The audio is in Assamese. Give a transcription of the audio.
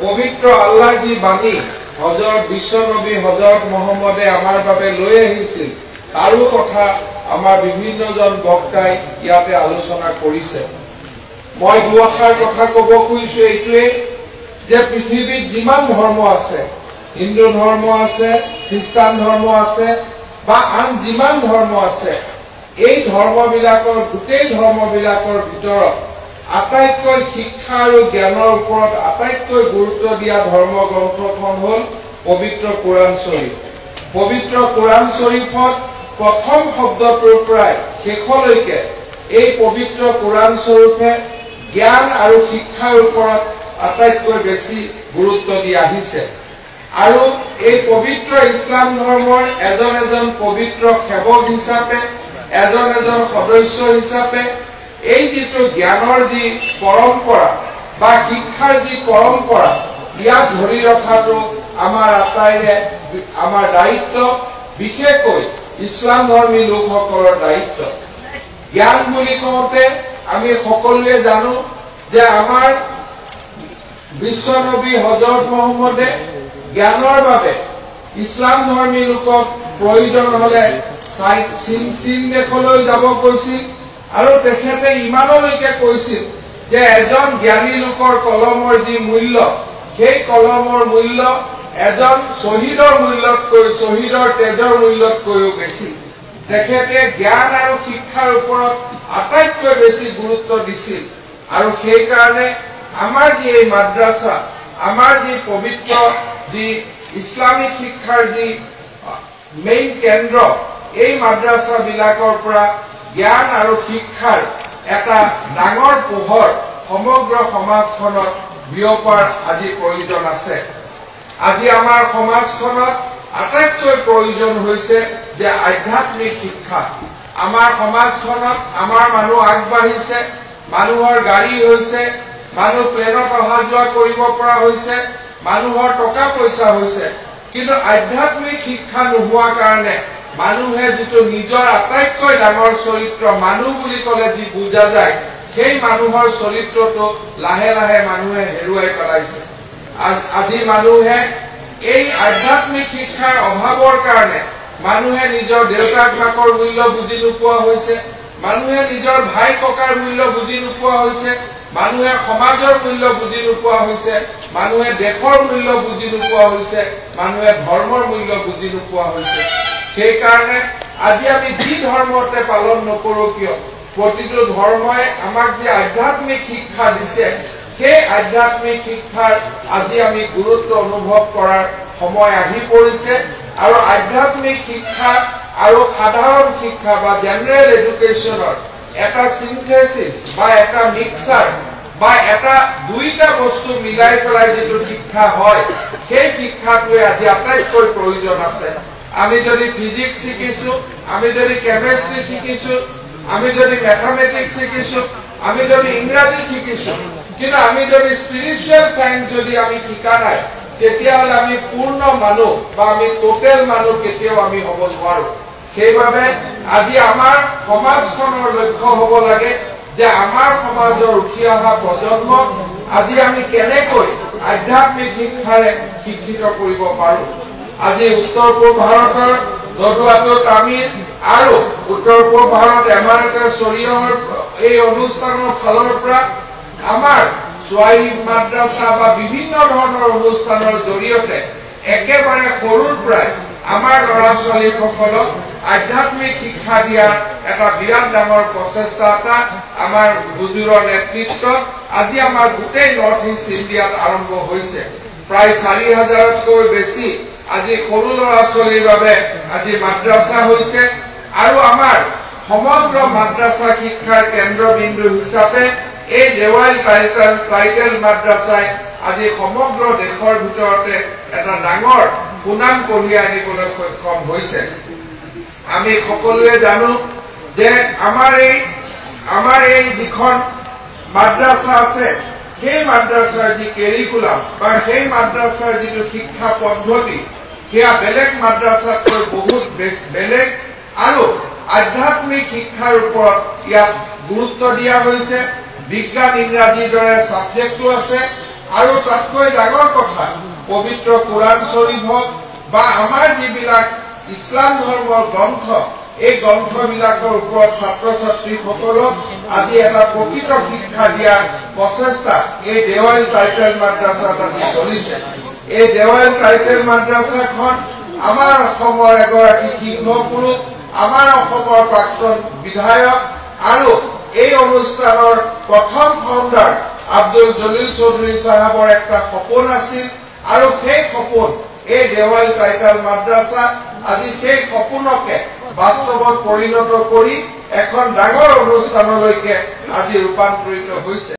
পবিত্ৰ আল্লাহৰ যি বাণী হযৰত বিশ্বনবী হযৰত মুহাম্মদে আমাৰ বাবে লৈ আহিছিল তাৰো কথা আমাৰ বিভিন্নজন বক্তাই ইয়াতে আলোচনা কৰিছে। মই দুআষাৰ কথা ক'ব খুজিছো এইটোৱে যে পৃথিৱীত যিমান ধৰ্ম আছে, হিন্দু ধৰ্ম আছে, খ্ৰীষ্টান ধৰ্ম আছে বা আন যিমান ধৰ্ম আছে, এই ধৰ্মবিলাকৰ গোটেই ধৰ্মবিলাকৰ ভিতৰত আটাইতকৈ শিক্ষা আৰু জ্ঞানৰ ওপৰত আটাইতকৈ গুৰুত্ব দিয়া ধৰ্মগ্ৰন্থখন হ'ল পবিত্ৰ কোৰাণ শ্বৰীফ। পবিত্ৰ কোৰাণ শ্বৰীফত প্ৰথম শব্দটোৰ পৰাই শেষলৈকে এই পবিত্ৰ কোৰাণ শ্বৰীফে জ্ঞান আৰু শিক্ষাৰ ওপৰত আটাইতকৈ বেছি গুৰুত্ব দি আহিছে। আৰু এই পবিত্ৰ ইছলাম ধৰ্মৰ এজন এজন পবিত্ৰ সেৱক হিচাপে, এজন এজন সদস্য হিচাপে এই যিটো জ্ঞানৰ যি পৰম্পৰা বা শিক্ষাৰ যি পৰম্পৰা, ইয়াক ধৰি ৰখাটো আমাৰ আটাইৰে আমাৰ দায়িত্ব, বিশেষকৈ ইছলাম ধৰ্মী লোকসকলৰ দায়িত্ব। জ্ঞান বুলি কওঁতে আমি সকলোৱে জানো যে আমাৰ বিশ্বনবী হযৰত মুহাম্মদে জ্ঞানৰ বাবে ইছলাম ধৰ্মী লোকক প্ৰয়োজন হলে চীন দেশলৈ যাব কৈছিল আৰু তেখেতে ইমানলৈকে কৈছিল যে এজন জ্ঞানী লোকৰ কলমৰ যি মূল্য, সেই কলমৰ মূল্য এজন শ্বহীদৰ মূল্যতকৈ, শ্বহীদৰ তেজৰ মূল্যতকৈও বেছি। তেখেতে জ্ঞান আৰু শিক্ষাৰ ওপৰত আটাইতকৈ বেছি গুৰুত্ব দিছিল। আৰু সেইকাৰণে আমাৰ যি এই মাদ্ৰাছা, আমাৰ যি পবিত্ৰ যি ইছলামিক শিক্ষাৰ যি মেইন কেন্দ্ৰ, এই মাদ্ৰাছাবিলাকৰ পৰা জ্ঞান আৰু শিক্ষাৰ এটা ডাঙৰ পোহৰ সমগ্ৰ সমাজখনত বিয়পাৰ আজি প্ৰয়োজন আছে। আজি আমাৰ সমাজখনত আটাইতকৈ প্ৰয়োজন হৈছে যে আধ্যাত্মিক শিক্ষা। আমাৰ সমাজখনত আমাৰ মানুহ আগবাঢ়িছে, মানুহৰ গাড়ী হৈছে, মানুহ প্লেনত অহা যোৱা কৰিব পৰা হৈছে, মানুহৰ টকা পইচা হৈছে, কিন্তু আধ্যাত্মিক শিক্ষা নোহোৱা কাৰণে মানুহে যিটো নিজৰ আটাইতকৈ ডাঙৰ চৰিত্ৰ মানুহ বুলি ক'লে যি বুজা যায়, সেই মানুহৰ চৰিত্ৰটো লাহে লাহে মানুহে হেৰুৱাই পেলাইছে। আজি মানুহে এই আধ্যাত্মিক শিক্ষাৰ অভাৱৰ কাৰণে মানুহে নিজৰ দেউতাক মাকৰ মূল্য বুজি নোপোৱা হৈছে, মানুহে নিজৰ ভাই ককাৰ মূল্য বুজি নোপোৱা হৈছে, মানুহে সমাজৰ মূল্য বুজি নোপোৱা হৈছে, মানুহে দেশৰ মূল্য বুজি নোপোৱা হৈছে, মানুহে ধৰ্মৰ মূল্য বুজি নোপোৱা হৈছে। সেইকাৰণে আজি আমি যি ধৰ্মতে পালন নকৰোঁ কিয়, প্ৰতিটো ধৰ্মই আমাক যি আধ্যাত্মিক শিক্ষা দিছে, সেই আধ্যাত্মিক শিক্ষাৰ আজি আমি গুৰুত্ব অনুভৱ কৰাৰ সময় আহি পৰিছে। আৰু আধ্যাত্মিক শিক্ষা আৰু সাধাৰণ শিক্ষা বা জেনেৰেল এডুকেশ্যনৰ এটা চিন্থেচিছ বা এটা মিক্সাৰ বা এটা দুইটা বস্তু মিলাই পেলাই যিটো শিক্ষা হয়, সেই শিক্ষাটোৱে আজি আটাইতকৈ প্ৰয়োজন আছে। আমি যদি ফিজিক্স শিকিছো, আমি যদি কেমেষ্ট্ৰি শিকিছো, আমি যদি মেথামেটিক্স শিকিছো, আমি যদি ইংৰাজী শিকিছো, কিন্তু আমি যদি স্পিৰিচুৱেল চায়েন্স যদি আমি শিকা নাই, তেতিয়াহ'লে আমি পূৰ্ণ মানুহ বা আমি টোটেল মানুহ কেতিয়াও আমি হ'ব নোৱাৰো। সেইবাবে আজি আমাৰ সমাজখনৰ লক্ষ্য হ'ব লাগে যে আমাৰ সমাজৰ উঠি অহা প্ৰজন্মক আজি আমি কেনেকৈ আধ্যাত্মিক শিক্ষাৰে শিক্ষিত কৰিব পাৰো। আজি উত্তৰ পূব ভাৰতৰ দদুৱাটো তামিল আৰু উত্তৰ পূব ভাৰত এমাৰকে চৰিয়ৰ এই অনুষ্ঠানৰ ফালৰ পৰা আমাৰ স্বায়ী মাদ্ৰাছা বা বিভিন্ন ধৰণৰ অনুষ্ঠানৰ জৰিয়তে একেবাৰে সৰুৰ পৰাই আমাৰ ল'ৰা ছোৱালীসকলক আধ্যাত্মিক শিক্ষা দিয়াৰ এটা বিৰাট ডাঙৰ প্ৰচেষ্টা এটা আমাৰ হুজুৰৰ নেতৃত্বত আজি আমাৰ গোটেই নৰ্থ ইষ্ট ইণ্ডিয়াত আৰম্ভ হৈছে। প্ৰায় ৪,০০০তকৈ বেছি আজি সৰু ল'ৰা ছোৱালীৰ বাবে আজি মাদ্ৰাছা হৈছে। আৰু আমাৰ সমগ্ৰ মাদ্ৰাছা শিক্ষাৰ কেন্দ্ৰবিন্দু হিচাপে এই দেৱাইল টাইটেল মাদ্ৰাছাই আজি সমগ্ৰ দেশৰ ভিতৰতে এটা ডাঙৰ সুনাম কঢ়িয়াই আনিবলৈ সক্ষম হৈছে। আমি সকলোৱে জানো যে আমাৰ এই যিখন মাদ্ৰাছা আছে, সেই মাদ্ৰাছাৰ যি কেৰিকুলাম বা সেই মাদ্ৰাছাৰ যিটো শিক্ষা পদ্ধতি, সেয়া বেলেগ মাদ্ৰাছাতকৈ বহুত বেলেগ। আৰু আধ্যাত্মিক শিক্ষাৰ ওপৰত ইয়াত গুৰুত্ব দিয়া হৈছে। বিজ্ঞান ইংৰাজীৰ দৰে ছাবজেক্টটো আছে। আৰু তাতকৈ ডাঙৰ কথা পবিত্ৰ কোৰাণ শ্বৰীফ হওক বা আমাৰ যিবিলাক ইছলাম ধৰ্মৰ গ্ৰন্থ এই গ্ৰন্থবিলাকৰ ওপৰত ছাত্ৰ ছাত্ৰীসকলক আজি এটা প্ৰকৃত শিক্ষা দিয়াৰ প্ৰচেষ্টা এই দেৱাইল টাইটেল মাদ্ৰাছাত আজি চলিছে। এই দেৱাইল টাইটেল মাদ্ৰাছাখন আমাৰ অসমৰ এগৰাকী শিক্ষাগুৰু, আমাৰ অসমৰ প্ৰাক্তন বিধায়ক আৰু এই অনুষ্ঠানৰ প্ৰথম ফাউণ্ডাৰ আব্দুল জলিল চৌধুৰী সাহেবৰ একটা সপোন আছিল আৰু সেই সপোন এই দেৱাইল টাইটেল মাদ্ৰাছা আজি সেই সপোনকে বাস্তৱত পৰিণত কৰি এখন ডাঙৰ অনুষ্ঠানলৈকে আজি ৰূপান্তৰিত হৈছে।